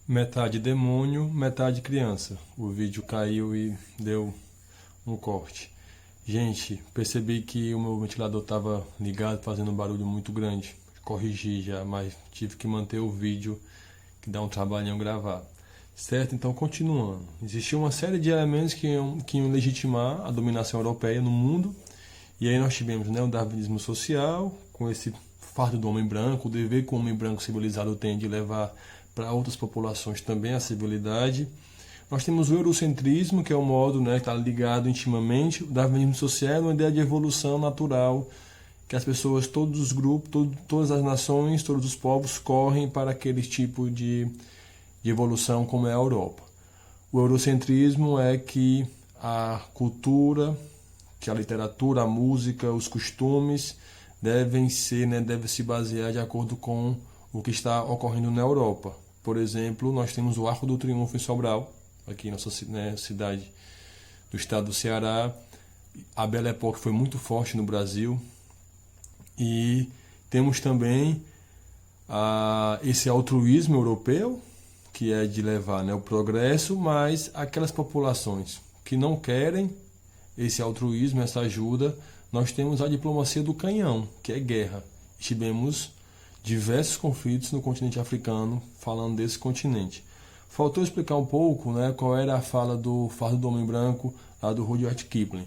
Metade demônio, metade criança. O vídeo caiu e deu um corte. Gente, percebi que o meu ventilador estava ligado, fazendo um barulho muito grande. Corrigi já, mas tive que manter o vídeo, que dá um trabalhão gravar. Certo? Então, continuando. Existia uma série de elementos que iam legitimar a dominação europeia no mundo. E aí nós tivemos, né, o darwinismo social, com esse fardo do homem branco, o dever que o homem branco civilizado tem de levar para outras populações também a civilidade. Nós temos o eurocentrismo, que é o modo, né, que está ligado intimamente. O darwinismo social é uma ideia de evolução natural, que as pessoas, todos os grupos, todas as nações, todos os povos correm para aquele tipo de evolução como é a Europa. O eurocentrismo é que a cultura, que a literatura, a música, os costumes devem se basear de acordo com o que está ocorrendo na Europa. Por exemplo, nós temos o Arco do Triunfo em Sobral, aqui em nossa cidade do estado do Ceará. A Belle Époque foi muito forte no Brasil. E temos também esse altruísmo europeu, que é de levar, né, o progresso, mas aquelas populações que não querem esse altruísmo, essa ajuda, nós temos a diplomacia do canhão, que é guerra. Tivemos diversos conflitos no continente africano, falando desse continente. Faltou explicar um pouco, né, qual era a fala do fardo do homem branco, lá do Rudyard Kipling.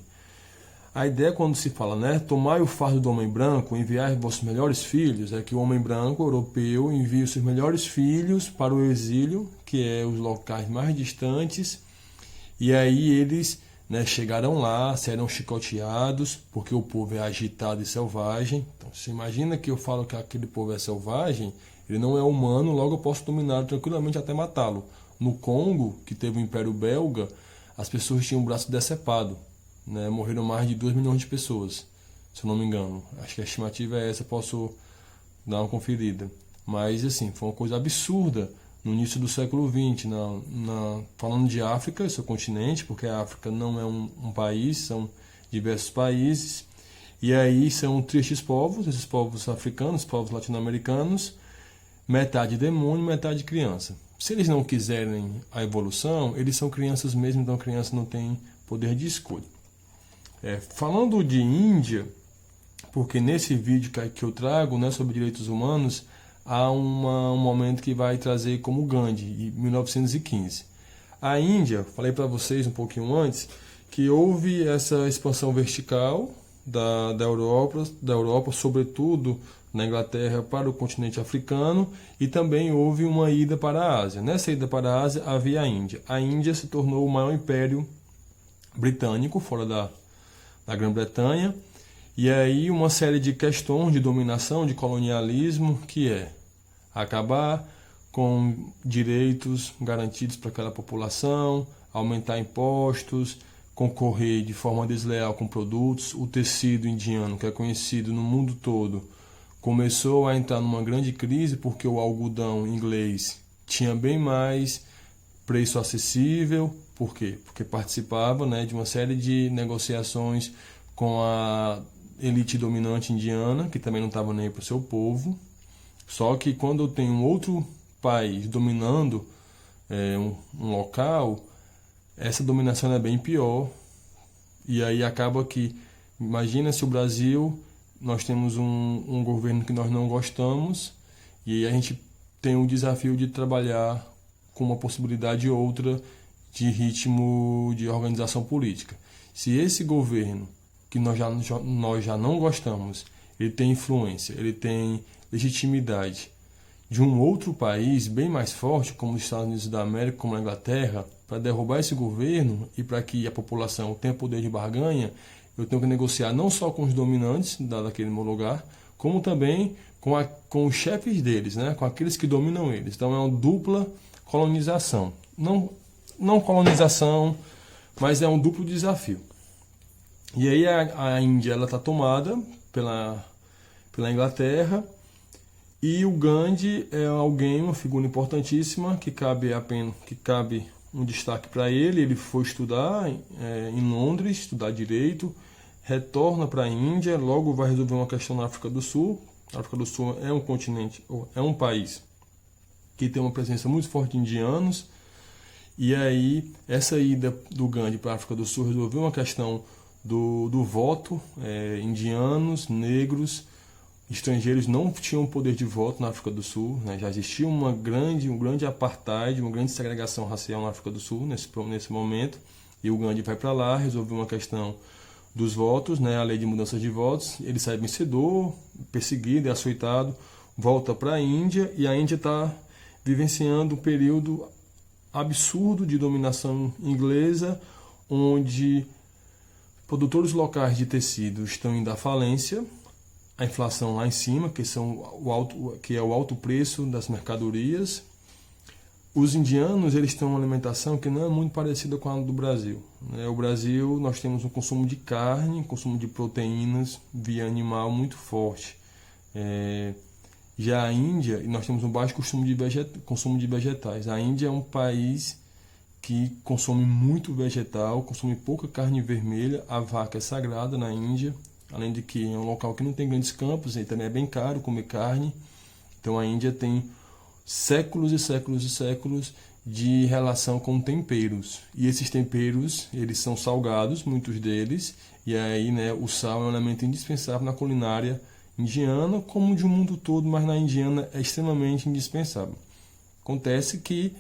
A ideia, quando se fala, né, tomai o fardo do homem branco, enviai vossos melhores filhos, é que o homem branco europeu envia os seus melhores filhos para o exílio, que é os locais mais distantes, e aí eles, né, chegarão lá, serão chicoteados, porque o povo é agitado e selvagem. Então, você imagina que eu falo que aquele povo é selvagem, ele não é humano, logo eu posso dominá-lo tranquilamente até matá-lo. No Congo, que teve o Império Belga, as pessoas tinham o braço decepado, né? Morreram mais de 2 milhões de pessoas, se eu não me engano. Acho que a estimativa é essa, posso dar uma conferida. Mas, assim, foi uma coisa absurda no início do século XX, falando de África, seu continente, porque a África não é um país, são diversos países, e aí são tristes povos, esses povos africanos, povos latino-americanos, metade demônio, metade criança. Se eles não quiserem a evolução, eles são crianças mesmo, então a criança não tem poder de escolha. Falando de Índia, porque nesse vídeo que eu trago, né, sobre direitos humanos, há um momento que vai trazer como Gandhi, em 1915. A Índia, falei para vocês um pouquinho antes, que houve essa expansão vertical da Europa, sobretudo na Inglaterra, para o continente africano, e também houve uma ida para a Ásia. Nessa ida para a Ásia havia a Índia. A Índia se tornou o maior império britânico, fora da Grã-Bretanha, e aí uma série de questões de dominação, de colonialismo, que é acabar com direitos garantidos para aquela população, aumentar impostos, concorrer de forma desleal com produtos. O tecido indiano, que é conhecido no mundo todo, começou a entrar numa grande crise porque o algodão inglês tinha bem mais preço acessível. Por quê? Porque participava, né, de uma série de negociações com a elite dominante indiana, que também não estava nem para o seu povo. Só que quando eu tenho um outro país dominando um local, essa dominação é bem pior. E aí acaba que, imagina se o Brasil, nós temos um governo que nós não gostamos, e aí a gente tem o desafio de trabalhar com uma possibilidade outra de ritmo de organização política. Se esse governo, que nós já não gostamos, ele tem influência, ele tem legitimidade de um outro país bem mais forte, como os Estados Unidos da América, como a Inglaterra, para derrubar esse governo e para que a população tenha poder de barganha, eu tenho que negociar não só com os dominantes daquele meu lugar, como também com os chefes deles, né? Com aqueles que dominam eles. Então é uma dupla colonização. Não colonização, mas é um duplo desafio. E aí a Índia está tomada pela Inglaterra, e o Gandhi é uma figura importantíssima, que cabe um destaque para ele. Ele foi estudar em Londres, estudar direito, retorna para a Índia, logo vai resolver uma questão na África do Sul. A África do Sul é um continente, é um país que tem uma presença muito forte de indianos. E aí, essa ida do Gandhi para a África do Sul resolveu uma questão do voto. Indianos, negros, estrangeiros não tinham poder de voto na África do Sul, né? Já existia um grande apartheid, uma grande segregação racial na África do Sul nesse momento. E o Gandhi vai para lá, resolveu uma questão dos votos, né? A lei de mudança de votos. Ele sai vencedor, perseguido e açoitado, volta para a Índia, e a Índia está vivenciando um período absurdo de dominação inglesa, onde produtores locais de tecido estão indo à falência, a inflação lá em cima, que é o alto preço das mercadorias. Os indianos, eles têm uma alimentação que não é muito parecida com a do Brasil, né? O Brasil, nós temos um consumo de carne, consumo de proteínas via animal muito forte. Já a Índia, nós temos um baixo consumo de vegetais. A Índia é um país que consome muito vegetal, consome pouca carne vermelha. A vaca é sagrada na Índia, além de que é um local que não tem grandes campos e também é bem caro comer carne. Então a Índia tem séculos e séculos e séculos de relação com temperos. E esses temperos, eles são salgados, muitos deles, e aí, né, o sal é um elemento indispensável na culinária indiana, como de um mundo todo, mas na indiana é extremamente indispensável. Acontece que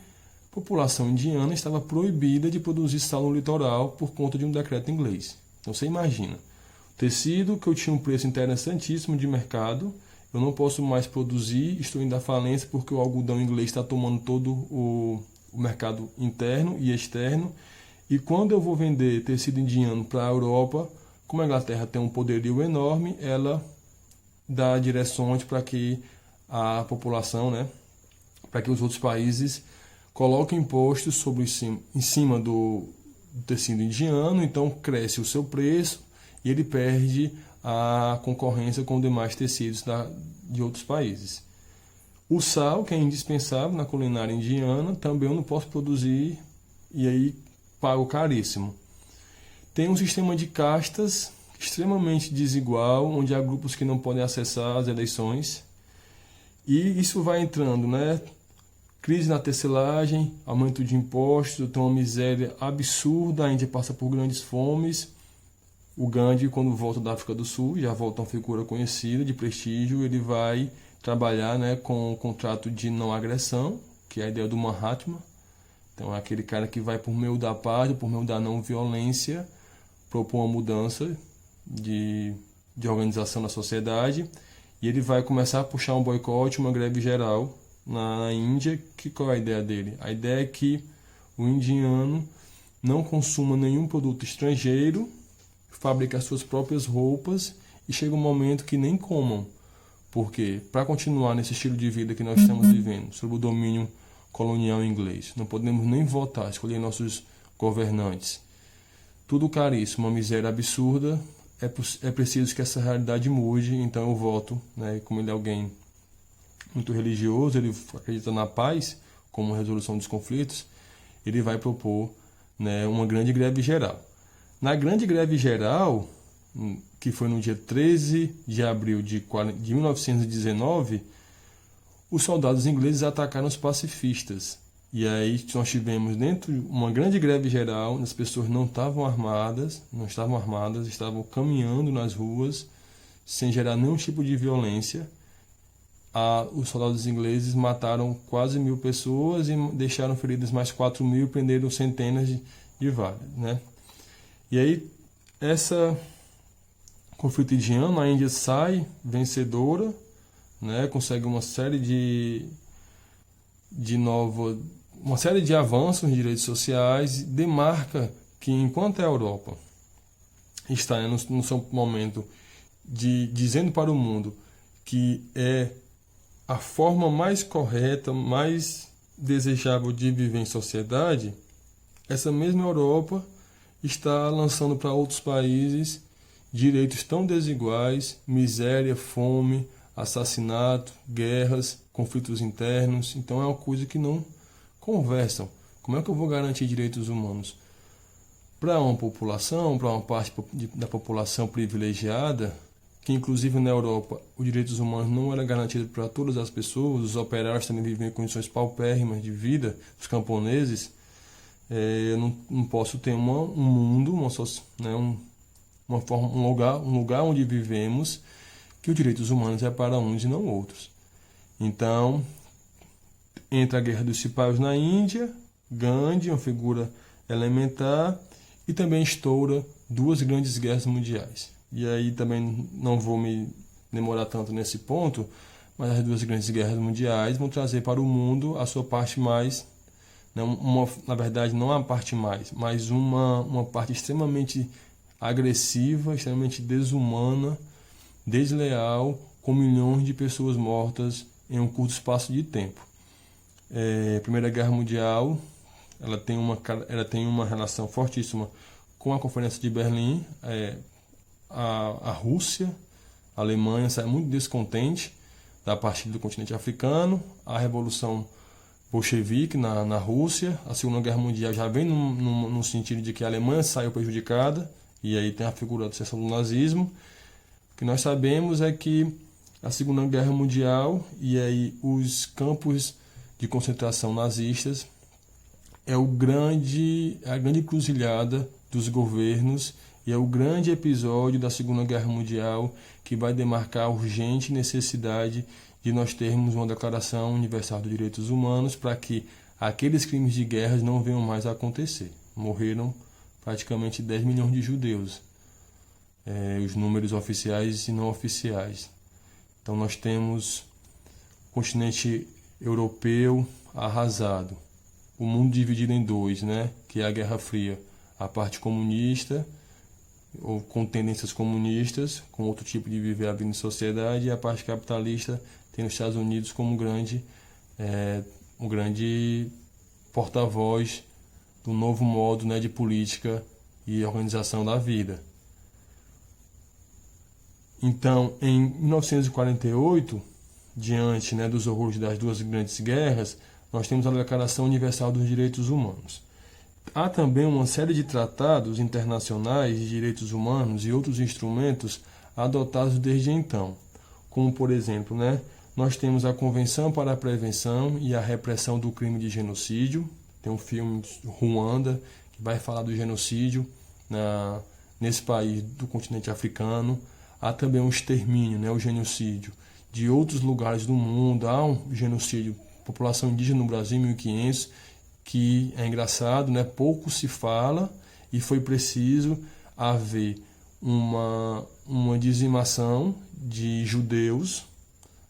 a população indiana estava proibida de produzir sal no litoral por conta de um decreto inglês. Então você imagina, o tecido que eu tinha um preço interessantíssimo de mercado, eu não posso mais produzir, estou indo à falência porque o algodão inglês está tomando todo o mercado interno e externo. E quando eu vou vender tecido indiano para a Europa, como a Inglaterra tem um poderio enorme, ela dá direções para que a população, né, para que os outros países coloquem impostos em cima do tecido indiano. Então cresce o seu preço e ele perde a concorrência com demais tecidos de outros países. O sal, que é indispensável na culinária indiana, também eu não posso produzir e aí pago caríssimo. Tem um sistema de castas extremamente desigual, onde há grupos que não podem acessar as eleições, e isso vai entrando, né? Crise na tecelagem, aumento de impostos, então uma miséria absurda. A Índia passa por grandes fomes. O Gandhi, quando volta da África do Sul, já volta uma figura conhecida, de prestígio, ele vai trabalhar, né, com o contrato de não agressão, que é a ideia do Mahatma. Então é aquele cara que vai por meio da paz, por meio da não violência, propor uma mudança de organização na sociedade, e ele vai começar a puxar um boicote, uma greve geral na Índia. Qual é a ideia dele? A ideia é que o indiano não consuma nenhum produto estrangeiro, fabrique as suas próprias roupas e chega um momento que nem comam, porque para continuar nesse estilo de vida que nós estamos vivendo, sob o domínio colonial inglês, não podemos nem votar, escolher nossos governantes, tudo caríssimo, uma miséria absurda. É preciso que essa realidade mude. Então eu voto, né, como ele é alguém muito religioso, ele acredita na paz como resolução dos conflitos, ele vai propor, né, uma grande greve geral. Na grande greve geral, que foi no dia 13 de abril de 1919, os soldados ingleses atacaram os pacifistas. E aí nós tivemos dentro uma grande greve geral, as pessoas não estavam armadas, estavam caminhando nas ruas, sem gerar nenhum tipo de violência. Os soldados ingleses mataram quase 1.000 pessoas e deixaram feridas mais 4.000 e prenderam centenas de várias, né? E aí, essa conflito indiano, a Índia sai vencedora, né? Consegue uma série uma série de avanços em direitos sociais, demarca que enquanto a Europa está no seu momento dizendo para o mundo que é a forma mais correta, mais desejável de viver em sociedade, essa mesma Europa está lançando para outros países direitos tão desiguais, miséria, fome, assassinato, guerras, conflitos internos. Então é uma coisa que não conversam. Como é que eu vou garantir direitos humanos para uma população, para uma parte da população privilegiada, que inclusive na Europa os direitos humanos não eram garantidos para todas as pessoas, os operários também viviam em condições paupérrimas de vida, os camponeses, eu não posso ter um mundo, um lugar onde vivemos que os direitos humanos é para uns e não outros. Então, entra a Guerra dos Cipayos na Índia, Gandhi, uma figura elementar, e também estoura duas grandes guerras mundiais. E aí também não vou me demorar tanto nesse ponto, mas as duas grandes guerras mundiais vão trazer para o mundo a sua parte mais, na verdade não a parte mais, mas uma parte extremamente agressiva, extremamente desumana, desleal, com milhões de pessoas mortas em um curto espaço de tempo. A Primeira Guerra Mundial, ela tem uma relação fortíssima com a Conferência de Berlim. A Rússia, a Alemanha sai muito descontente da partida do continente africano, a Revolução Bolchevique na Rússia, a Segunda Guerra Mundial já vem no sentido de que a Alemanha saiu prejudicada, e aí tem a figura da ascensão do nazismo. O que nós sabemos é que a Segunda Guerra Mundial e aí os campos de concentração nazistas é a grande encruzilhada dos governos, e é o grande episódio da Segunda Guerra Mundial que vai demarcar a urgente necessidade de nós termos uma Declaração Universal dos Direitos Humanos para que aqueles crimes de guerra não venham mais a acontecer. Morreram praticamente 10 milhões de judeus, os números oficiais e não oficiais. Então nós temos o continente europeu arrasado, o mundo dividido em dois, que é a Guerra Fria, a parte comunista, ou com tendências comunistas, com outro tipo de viver a vida em sociedade, e a parte capitalista tem os Estados Unidos como um grande porta-voz do novo modo de política e organização da vida. Então, em 1948, diante dos horrores das duas grandes guerras, nós temos a Declaração Universal dos Direitos Humanos. Há também uma série de tratados internacionais de direitos humanos e outros instrumentos adotados desde então, como, por exemplo, nós temos a Convenção para a Prevenção e a Repressão do Crime de Genocídio. Tem um filme Ruanda que vai falar do genocídio nesse país do continente africano. Há também um extermínio, o genocídio de outros lugares do mundo. Há um genocídio população indígena no Brasil em 1500, que é engraçado, pouco se fala, e foi preciso haver uma dizimação de judeus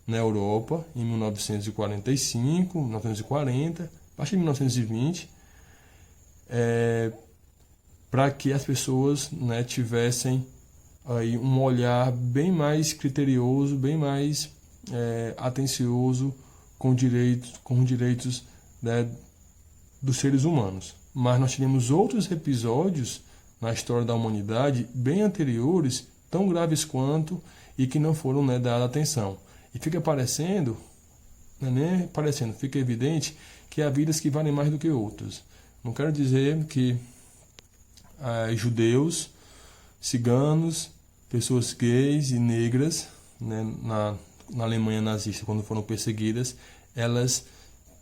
na Europa em 1945, 1940, a partir de 1920, para que as pessoas tivessem aí um olhar bem mais criterioso, bem mais atencioso com os direitos dos seres humanos. Mas nós tivemos outros episódios na história da humanidade bem anteriores, tão graves quanto, e que não foram dada atenção. E fica parecendo, fica evidente que há vidas que valem mais do que outras. Não quero dizer que judeus, ciganos, pessoas gays e negras, na Alemanha nazista, quando foram perseguidas, elas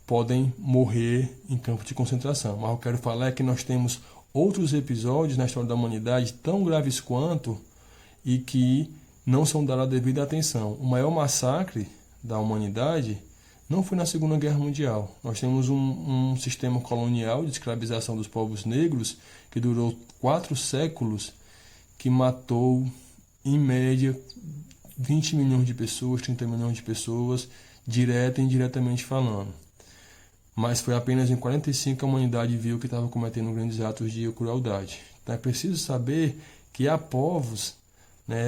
podem morrer em campo de concentração. Mas eu quero falar é que nós temos outros episódios na história da humanidade tão graves quanto, e que não são dados a devida atenção. O maior massacre da humanidade não foi na Segunda Guerra Mundial. Nós temos um sistema colonial de escravização dos povos negros que durou 4 séculos, que matou, em média, 20 milhões de pessoas, 30 milhões de pessoas, direta e indiretamente falando. Mas foi apenas em 45 que a humanidade viu que estava cometendo grandes atos de crueldade. Então é preciso saber que há povos,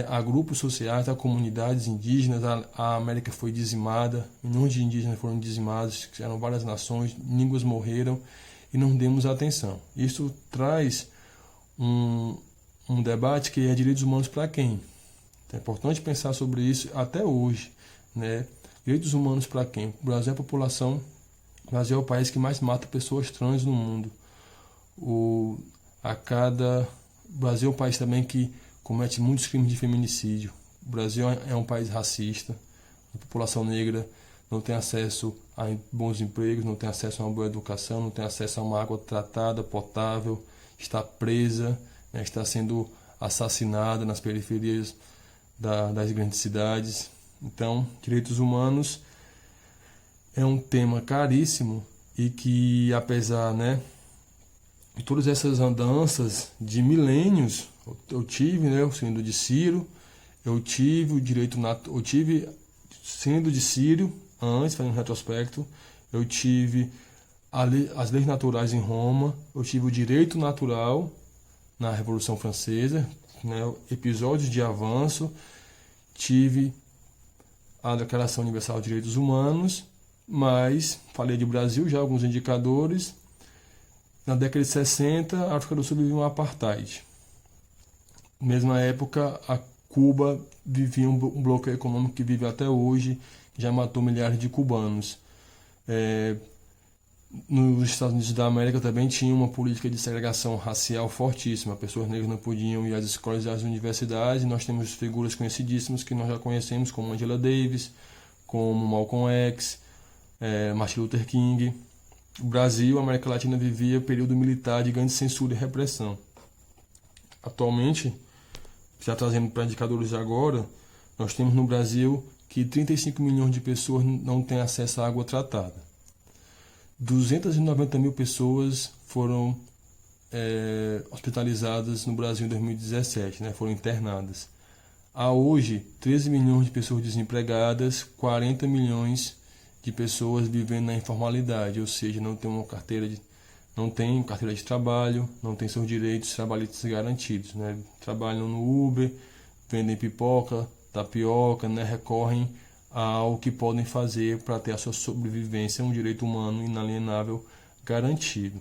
há grupos sociais, há comunidades indígenas, a América foi dizimada, milhões de indígenas foram dizimados, eram várias nações, línguas morreram, e não demos atenção. Isso traz um debate que é direitos humanos para quem? É importante pensar sobre isso até hoje. Direitos humanos para quem? O Brasil é o país que mais mata pessoas trans no mundo. O Brasil é o país também que comete muitos crimes de feminicídio. O Brasil é um país racista, a população negra não tem acesso a bons empregos, não tem acesso a uma boa educação, não tem acesso a uma água tratada, potável, está presa, né, está sendo assassinada nas periferias das grandes cidades. Então, direitos humanos é um tema caríssimo e que, apesar, né, de todas essas andanças de milênios, eu tive, né, o sínodo de Ciro, eu tive o direito eu tive sínodo de Ciro antes, fazendo um retrospecto, eu tive as leis naturais em Roma, eu tive o direito natural na Revolução Francesa, né, episódios de avanço, tive a Declaração Universal de Direitos Humanos, mas falei de Brasil já, alguns indicadores. Na década de 60, a África do Sul vivia um apartheid. Mesma época, a Cuba vivia um bloqueio econômico que vive até hoje, que já matou milhares de cubanos. Nos Estados Unidos da América também tinha uma política de segregação racial fortíssima. Pessoas negras não podiam ir às escolas e às universidades. E nós temos figuras conhecidíssimas que nós já conhecemos, como Angela Davis, como Malcolm X, Martin Luther King. O Brasil, a América Latina, vivia período militar de grande censura e repressão. Atualmente, já trazendo para indicadores de agora, nós temos no Brasil que 35 milhões de pessoas não têm acesso à água tratada. 290 mil pessoas foram hospitalizadas no Brasil em 2017, né? Foram internadas. Há hoje 13 milhões de pessoas desempregadas, 40 milhões de pessoas vivendo na informalidade, ou seja, não tem carteira de trabalho, não tem seus direitos trabalhistas garantidos, né? Trabalham no Uber, vendem pipoca, tapioca, né? Recorrem ao que podem fazer para ter a sua sobrevivência, um direito humano inalienável garantido.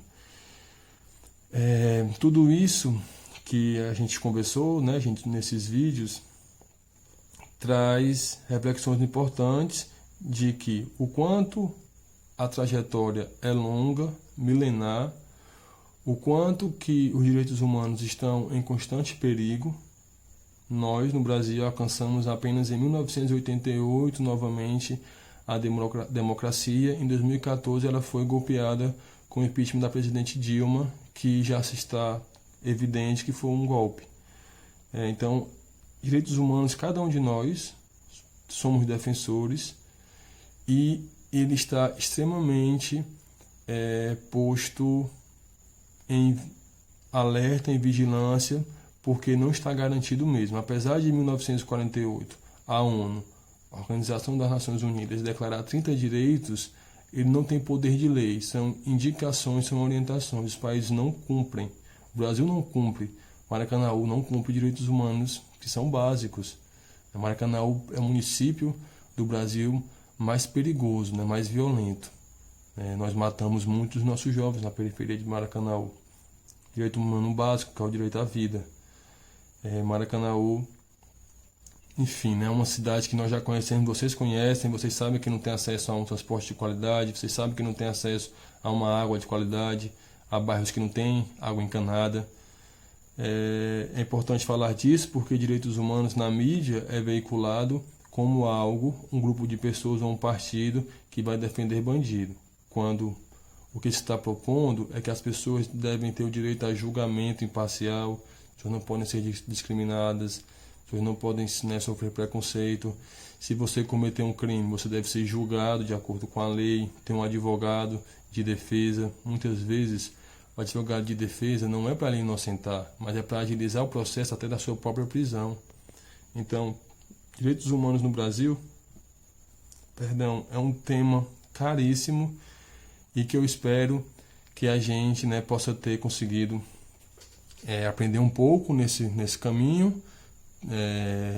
Tudo isso que a gente conversou, né, nesses vídeos, traz reflexões importantes de que o quanto a trajetória é longa, milenar, o quanto que os direitos humanos estão em constante perigo. Nós, no Brasil, alcançamos apenas em 1988, novamente, a democracia. Em 2014, ela foi golpeada com o impeachment da presidente Dilma, que já se está evidente que foi um golpe. Então, direitos humanos, cada um de nós somos defensores e ele está extremamente posto em alerta, em vigilância, porque não está garantido mesmo. Apesar de 1948, a ONU, a Organização das Nações Unidas, declarar 30 direitos, ele não tem poder de lei, são indicações, são orientações, os países não cumprem. O Brasil não cumpre, Maracanaú não cumpre direitos humanos que são básicos. Maracanaú é o município do Brasil mais perigoso, né, mais violento. Nós matamos muitos nossos jovens na periferia de Maracanaú. Direito humano básico, que é o direito à vida. Maracanaú, enfim, é uma cidade que nós já conhecemos, vocês conhecem, vocês sabem que não tem acesso a um transporte de qualidade, vocês sabem que não tem acesso a uma água de qualidade, há bairros que não tem água encanada. É importante falar disso porque direitos humanos na mídia é veiculado como algo, um grupo de pessoas ou um partido que vai defender bandido, quando o que se está propondo é que as pessoas devem ter o direito a julgamento imparcial, as pessoas não podem ser discriminadas, as pessoas não podem, né, sofrer preconceito. Se você cometer um crime, você deve ser julgado de acordo com a lei, ter um advogado de defesa. Muitas vezes, o advogado de defesa não é para lhe inocentar, mas é para agilizar o processo até da sua própria prisão. Então, direitos humanos no Brasil, é um tema caríssimo e que eu espero que a gente, né, possa ter conseguido aprender um pouco nesse caminho.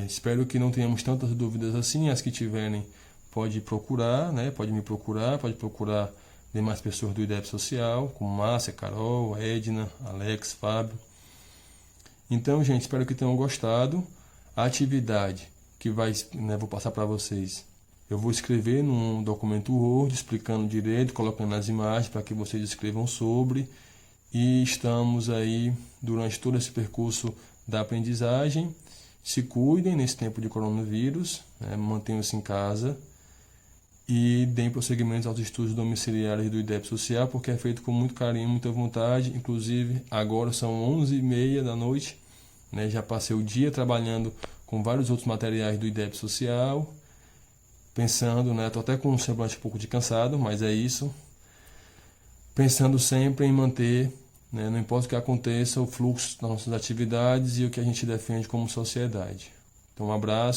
Espero que não tenhamos tantas dúvidas assim. As que tiverem, pode procurar, né, pode me procurar, pode procurar demais pessoas do IDEB Social, como Márcia, Carol, Edna, Alex, Fábio. Então, gente, espero que tenham gostado. A atividade que vou passar para vocês, eu vou escrever num documento Word, explicando direito, colocando as imagens para que vocês escrevam sobre. E estamos aí durante todo esse percurso da aprendizagem. se cuidem nesse tempo de coronavírus, né? Mantenham-se em casa e deem prosseguimento aos estudos domiciliares do IDEB Social, porque é feito com muito carinho, muita vontade. Inclusive, agora são 11h30 da noite, né? Já passei o dia trabalhando com vários outros materiais do IDEB Social, pensando, né? Estou até com um semblante um pouco de cansado, mas é isso. Pensando sempre em manter, né? Não importa o que aconteça, o fluxo das nossas atividades e o que a gente defende como sociedade. Então, um abraço.